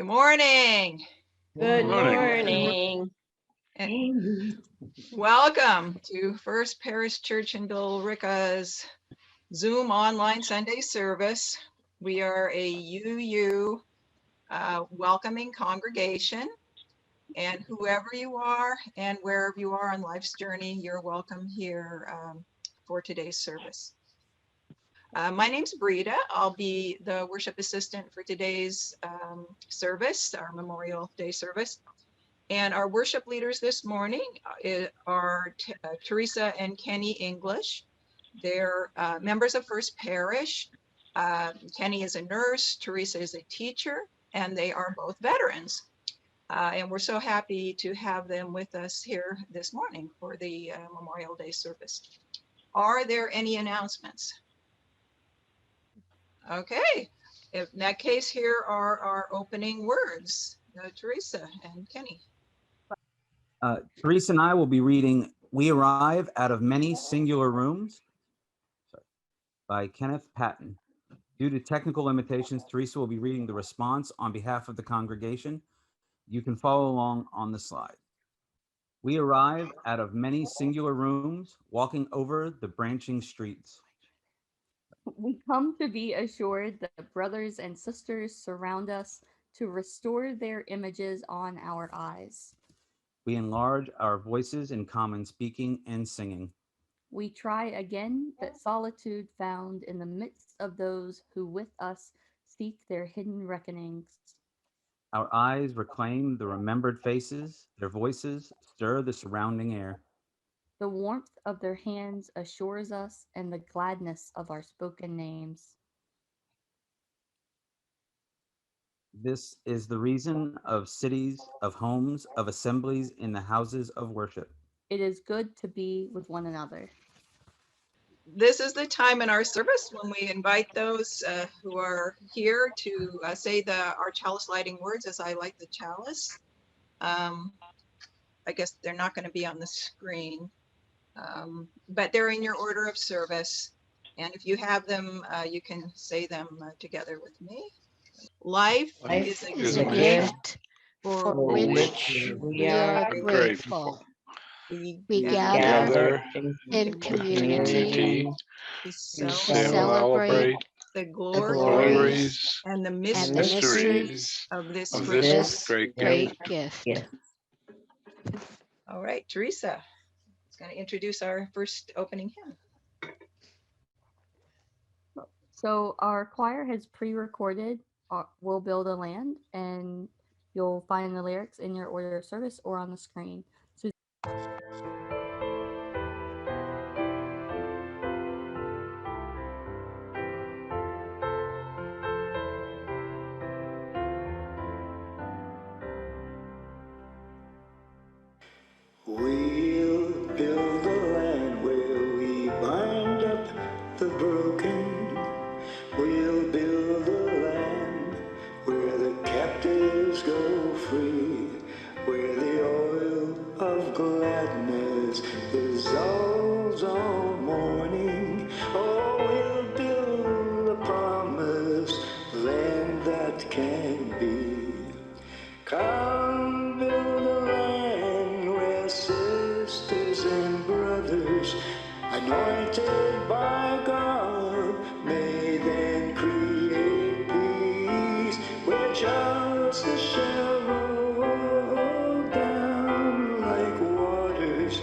Good morning. Good morning. And welcome to First Parish Church in Billerica's Zoom online Sunday service. We are a UU welcoming congregation, and whoever you are and wherever you are on life's journey, you're welcome here for today's service. My name's Brita. I'll be the worship assistant for today's service, our Memorial Day service. And our worship leaders this morning are Teresa and Kenny English. They're members of First Parish. Kenny is a nurse, Teresa is a teacher, and they are both veterans. And we're so happy to have them with us here this morning for the Memorial Day service. Are there any announcements? Okay, in that case, here are our opening words. Teresa and Kenny. Teresa and I will be reading We Arrive Out of Many Singular Rooms by Kenneth Patton. Due to technical limitations, Teresa will be reading the response on behalf of the congregation. You can follow along on the slide. We arrive out of many singular rooms, walking over the branching streets. We come to be assured that brothers and sisters surround us to restore their images on our eyes. We enlarge our voices in common speaking and singing. We try again that solitude found in the midst of those who with us seek their hidden reckonings. Our eyes reclaim the remembered faces, their voices stir the surrounding air. The warmth of their hands assures us and the gladness of our spoken names. This is the reason of cities, of homes, of assemblies in the houses of worship. It is good to be with one another. This is the time in our service when we invite those who are here to say our chalice lighting words, as I light the chalice. I guess they're not going to be on the screen, but they're in your order of service. And if you have them, you can say them together with me. Life is a gift for which we are grateful. We gather in community to celebrate the glories and the mysteries of this great gift. All right, Teresa is going to introduce our first opening hymn. So our choir has pre-recorded We'll Build a Land, and you'll find the lyrics in your order of service or on the screen. So We'll build a land where we bind up the broken. We'll build a land where the captives go free, where the oil of gladness dissolves all mourning. Oh, we'll build a promised land that can be. Come build a land where sisters and brothers, anointed by God, may then create peace, where justice shall roll down like waters,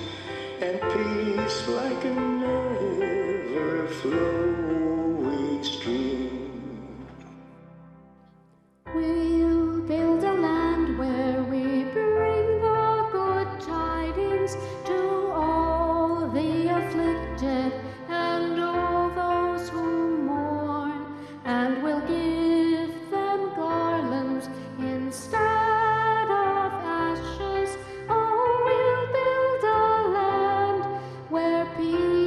and peace like a never-flowing stream. We'll build a land where we bring the good tidings to all the afflicted and all those who mourn, and we'll give them garlands instead of ashes. Oh, we'll build a land where peace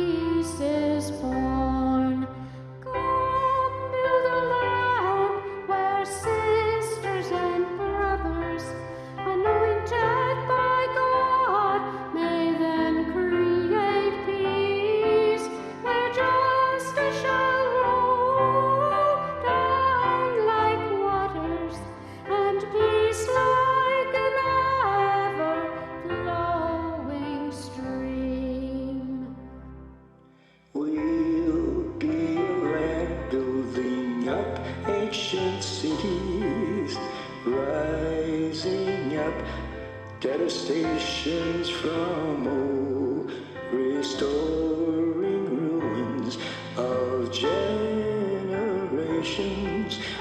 devastations from old, restoring ruins of generations.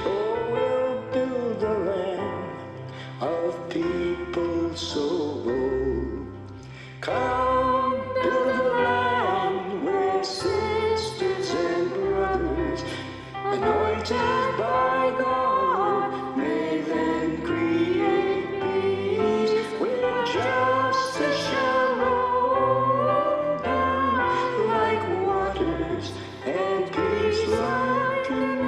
Oh, we'll build a land of people so bold. Come, build a land where sisters and brothers, anointed by God, may then create peace, where justice shall roll down like waters, and peace like an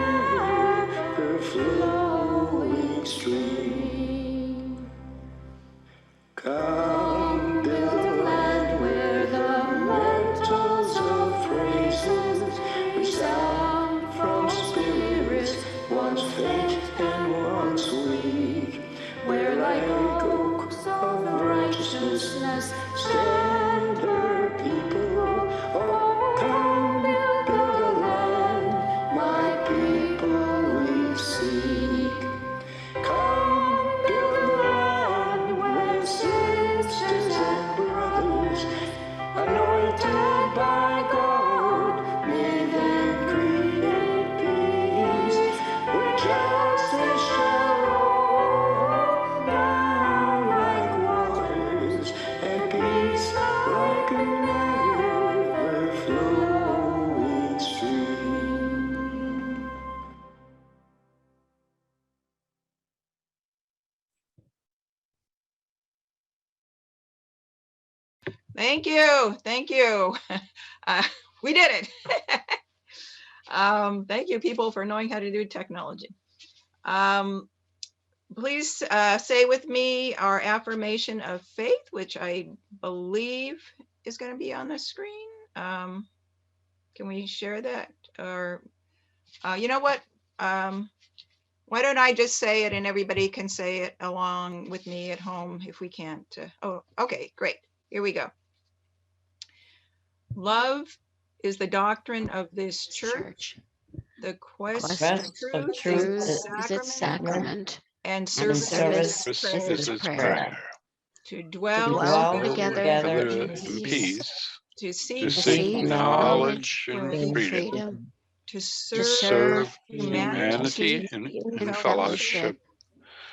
ever-flowing stream. Come, build a land where the mantles of praises resound from spirits once faint and once weak, where like oaks of righteousness stand her people. Oh, come, build a land, my people we seek. Come, build a land where sisters and brothers, anointed by God, may then create peace, where justice shall roll down like waters, and peace like an ever-flowing stream. Thank you. Thank you. We did it. Thank you, people, for knowing how to do technology. Please say with me our affirmation of faith, which I believe is going to be on the screen. Can we share that? Or you know what? Why don't I just say it and everybody can say it along with me at home if we can't. Oh, okay, great. Here we go. Love is the doctrine of this church. The quest of truth is its sacrament, and service is prayer. To dwell together in peace, to seek knowledge and freedom, to serve humanity in fellowship,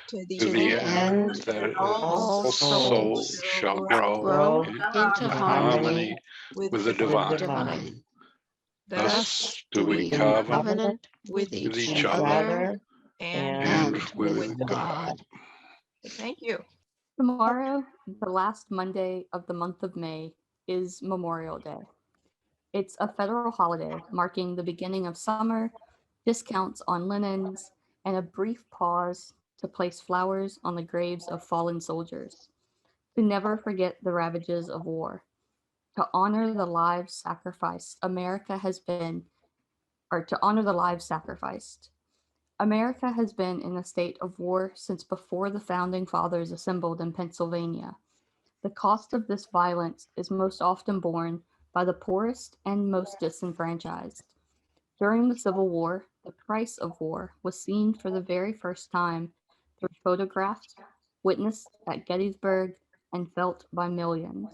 to the end that all souls shall grow into harmony with the divine. Thus do we covenant with each other and with God. Thank you. Tomorrow, the last Monday of the month of May, is Memorial Day. It's a federal holiday marking the beginning of summer, discounts on linens, and a brief pause to place flowers on the graves of fallen soldiers, to never forget the ravages of war, to honor the lives sacrificed America has been in a state of war since before the founding fathers assembled in Pennsylvania. The cost of this violence is most often borne by the poorest and most disenfranchised. During the Civil War, the price of war was seen for the very first time through photographs, witnessed at Gettysburg, and felt by millions.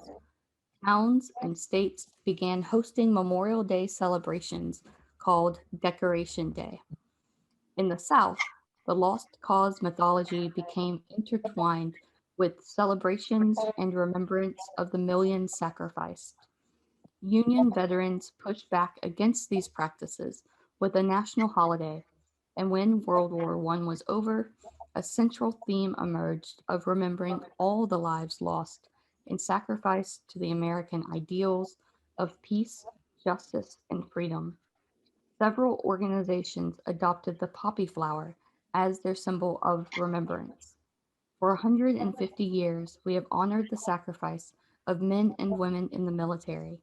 Towns and states began hosting Memorial Day celebrations called Decoration Day. In the South, the Lost Cause mythology became intertwined with celebrations and remembrance of the millions sacrificed. Union veterans pushed back against these practices with a national holiday, and when World War I was over, a central theme emerged of remembering all the lives lost in sacrifice to the American ideals of peace, justice, and freedom. Several organizations adopted the poppy flower as their symbol of remembrance. For 150 years, we have honored the sacrifice of men and women in the military.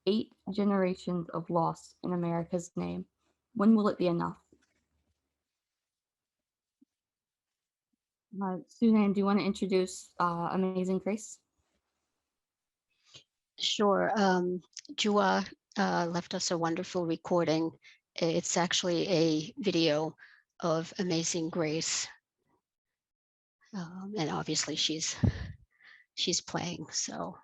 8 generations of loss in America's name. When will it be enough? Suzanne, do you want to introduce Amazing Grace? Sure. Jua left us a wonderful recording. It's actually a video of Amazing Grace. And obviously she's she's playing. So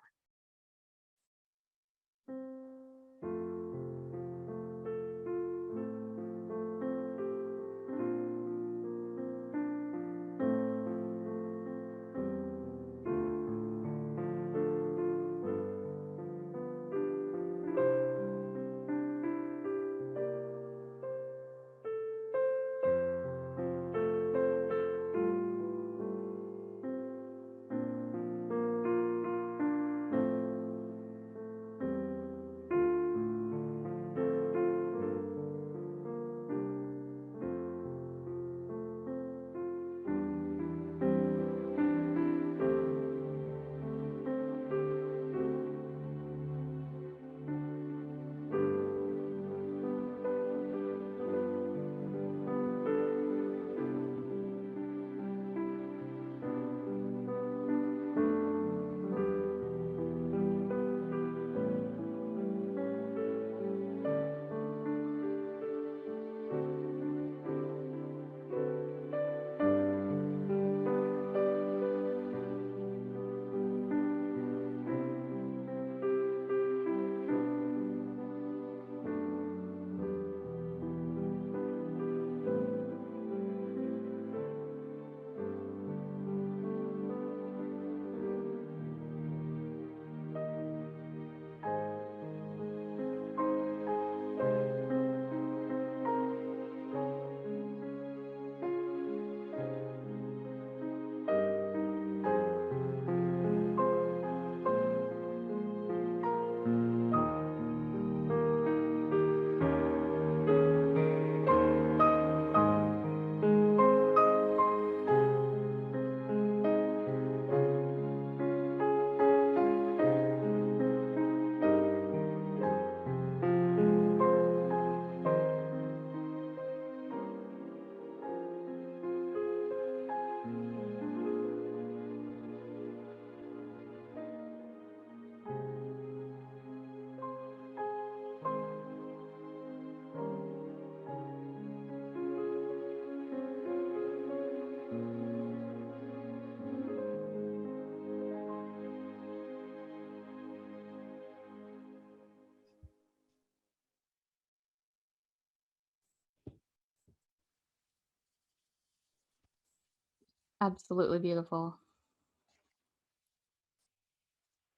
Absolutely beautiful.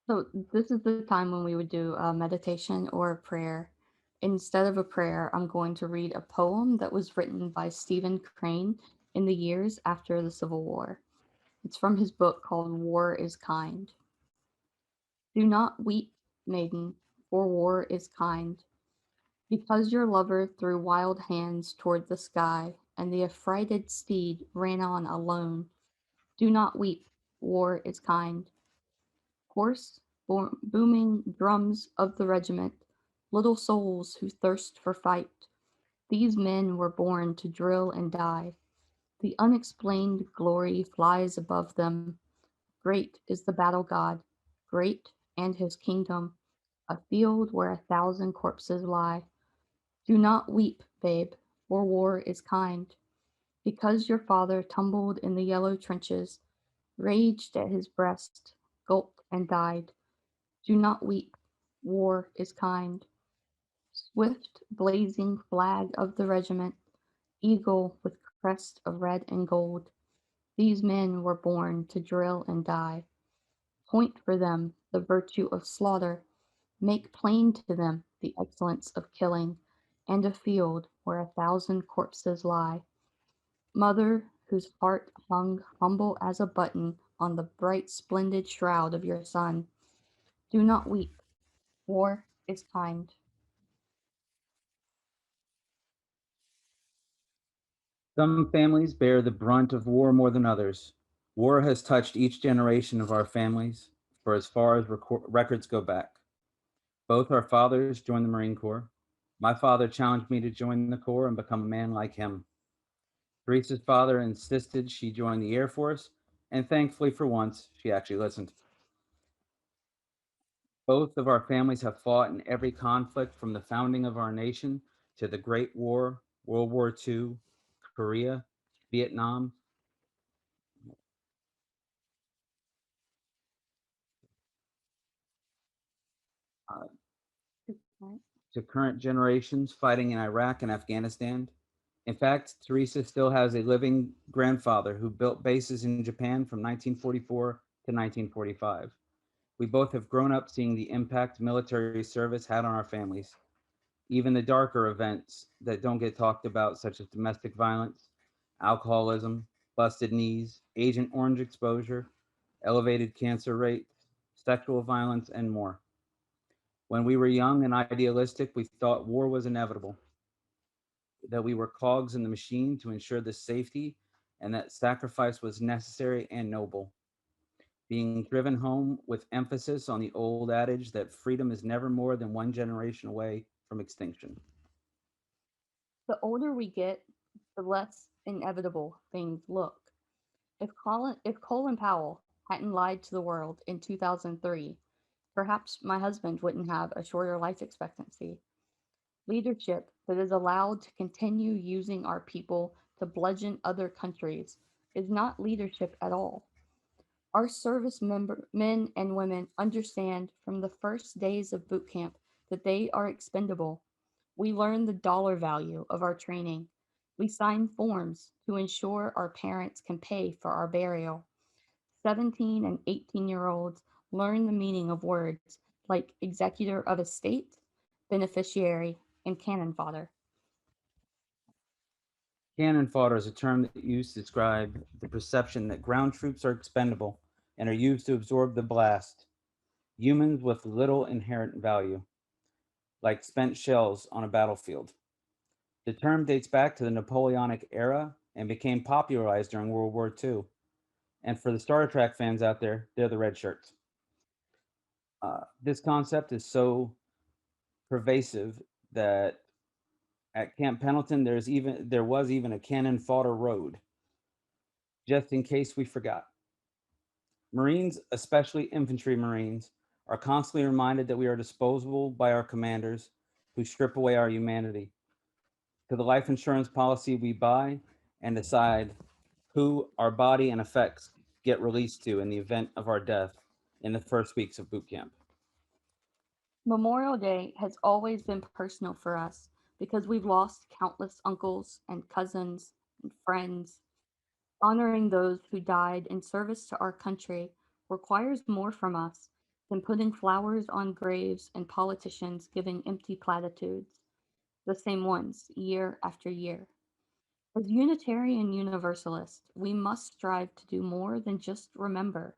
So this is the time when we would do a meditation or a prayer. Instead of a prayer, I'm going to read a poem that was written by Stephen Crane in the years after the Civil War. It's from his book called War is Kind. Do not weep, maiden, for war is kind. Because your lover threw wild hands toward the sky, and the affrighted steed ran on alone. Do not weep, war is kind. Hoarse, booming drums of the regiment, little souls who thirst for fight. These men were born to drill and die. The unexplained glory flies above them. Great is the battle god, great and his kingdom, a field where 1,000 corpses lie. Do not weep, babe, for war is kind. Because your father tumbled in the yellow trenches, raged at his breast, gulped and died. Do not weep, war is kind. Swift, blazing flag of the regiment, eagle with crest of red and gold. These men were born to drill and die. Point for them the virtue of slaughter. Make plain to them the excellence of killing, and a field where 1,000 corpses lie. Mother, whose heart hung humble as a button on the bright splendid shroud of your son, do not weep, war is kind. Some families bear the brunt of war more than others. War has touched each generation of our families for as far as records go back. Both our fathers joined the Marine Corps. My father challenged me to join the Corps and become a man like him. Teresa's father insisted she join the Air Force, and thankfully for once, she actually listened. Both of our families have fought in every conflict from the founding of our nation to the Great War, World War II, Korea, Vietnam. to current generations fighting in Iraq and Afghanistan. In fact, Teresa still has a living grandfather who built bases in Japan from 1944 to 1945. We both have grown up seeing the impact military service had on our families. Even the darker events that don't get talked about, such as domestic violence, alcoholism, busted knees, Agent Orange exposure, elevated cancer rates, sexual violence, and more. When we were young and idealistic, we thought war was inevitable, that we were cogs in the machine to ensure the safety, and that sacrifice was necessary and noble. Being driven home with emphasis on the old adage that freedom is never more than one generation away from extinction. The older we get, the less inevitable things look. If Colin Powell hadn't lied to the world in 2003, perhaps my husband wouldn't have a shorter life expectancy. Leadership that is allowed to continue using our people to bludgeon other countries is not leadership at all. Our men and women understand from the first days of boot camp that they are expendable. We learn the dollar value of our training. We sign forms to ensure our parents can pay for our burial. 17 and 18-year-olds learn the meaning of words like executor of estate, beneficiary, and cannon fodder. Cannon fodder is a term that used to describe the perception that ground troops are expendable and are used to absorb the blast. Humans with little inherent value, like spent shells on a battlefield. The term dates back to the Napoleonic era and became popularized during World War II. And for the Star Trek fans out there, they're the red shirts. This concept is so pervasive that at Camp Pendleton, there was even a cannon fodder road, just in case we forgot. Marines, especially infantry Marines, are constantly reminded that we are disposable by our commanders who strip away our humanity. To the life insurance policy we buy and decide who our body and effects get released to in the event of our death in the first weeks of boot camp. Memorial Day has always been personal for us because we've lost countless uncles and cousins and friends. Honoring those who died in service to our country requires more from us than putting flowers on graves and politicians giving empty platitudes, the same ones year after year. As Unitarian Universalists, we must strive to do more than just remember.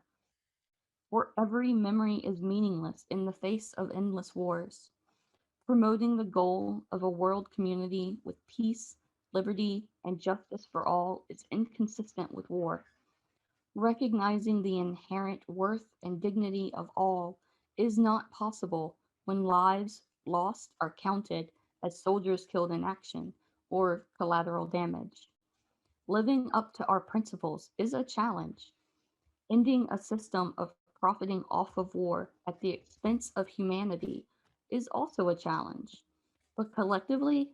For every memory is meaningless in the face of endless wars. Promoting the goal of a world community with peace, liberty, and justice for all is inconsistent with war. Recognizing the inherent worth and dignity of all is not possible when lives lost are counted as soldiers killed in action or collateral damage. Living up to our principles is a challenge. Ending a system of profiting off of war at the expense of humanity is also a challenge. But collectively,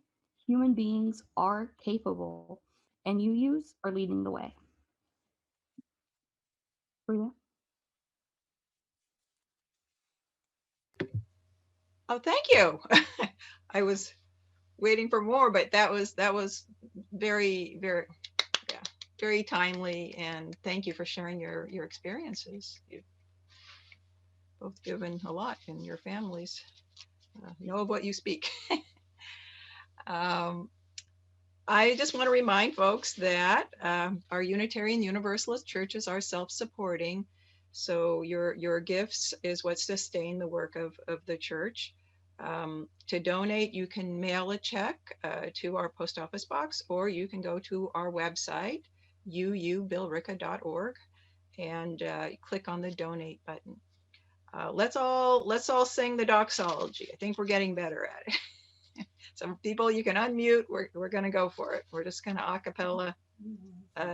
human beings are capable, and UUs are leading the way. Bria? Oh, thank you. I was waiting for more, but that was very, very, yeah, very timely. And thank you for sharing your experiences. You've both given a lot, and your families know of what you speak. I just want to remind folks that our Unitarian Universalist churches are self-supporting. So your gifts is what sustain the work of the church. To donate, you can mail a check to our post office box, or you can go to our website, uubillrica.org, and click on the donate button. Let's all sing the doxology. I think we're getting better at it. Some people you can unmute. We're going to go for it. We're just going to a cappella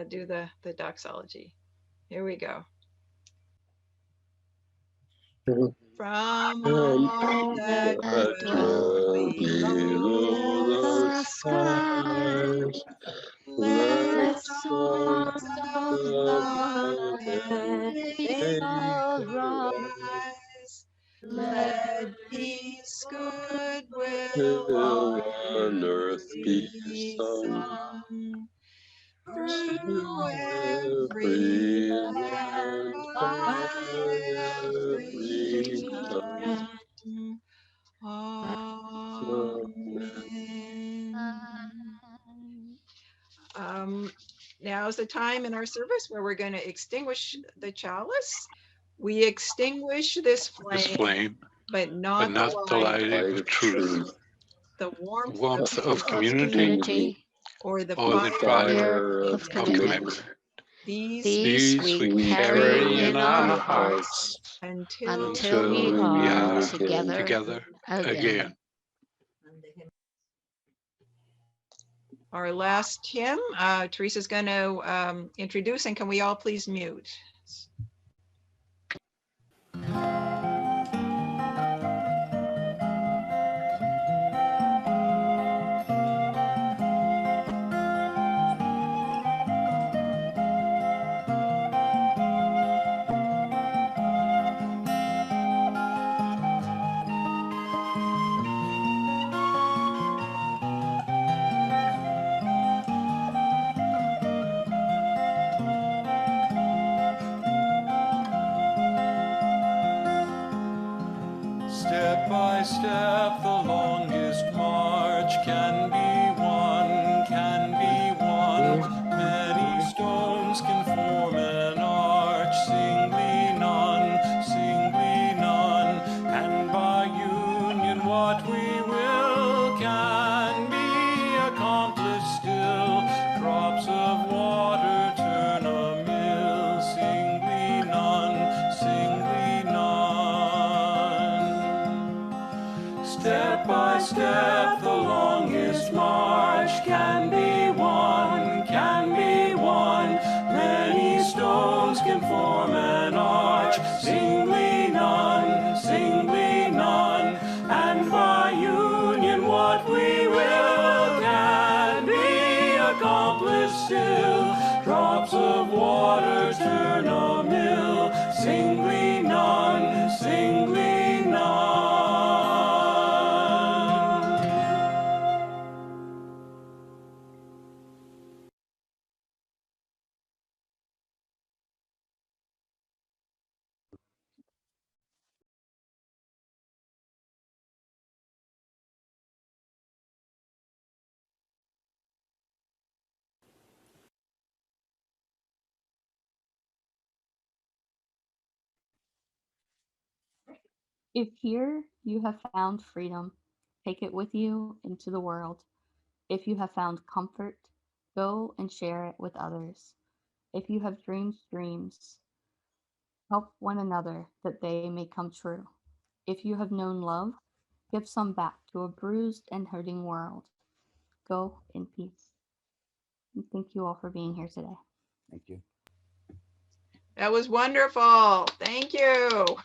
do the doxology. Here we go. From all that dwell below the skies, let songs of love and faith arise. Let peace, goodwill Will on on earth be be sung sung to through every every land, land, by every every tongue. tongue. Amen. Amen. Now's the time in our service where we're going to extinguish the chalice. We extinguish this This flame, flame, but but not the not the light, light of truth, the warmth warmth of of community, Community or the or the fire fire fire of of commitment. commitment. These These we carry in our hearts until until we until we are are together together again. again. our last hymn. Teresa's going to introduce, and can we all please mute? Step by step, the longest march can be won, can be won. Many stones can form an arch, singly none, and by union what we will can be accomplished still. Drops of water turn a mill, singly none, singly none. Step by step, the longest march can be won, can be won. Many stones can form an arch, singly none, and by union what we will can be accomplished still. Drops of water turn a mill, singly none, singly none. If here you have found freedom, take it with you into the world. If you have found comfort, go and share it with others. If you have dreamed dreams, help one another that they may come true. If you have known love, give some back to a bruised and hurting world. Go in peace. And thank you all for being here today. Thank you. That was wonderful. Thank you.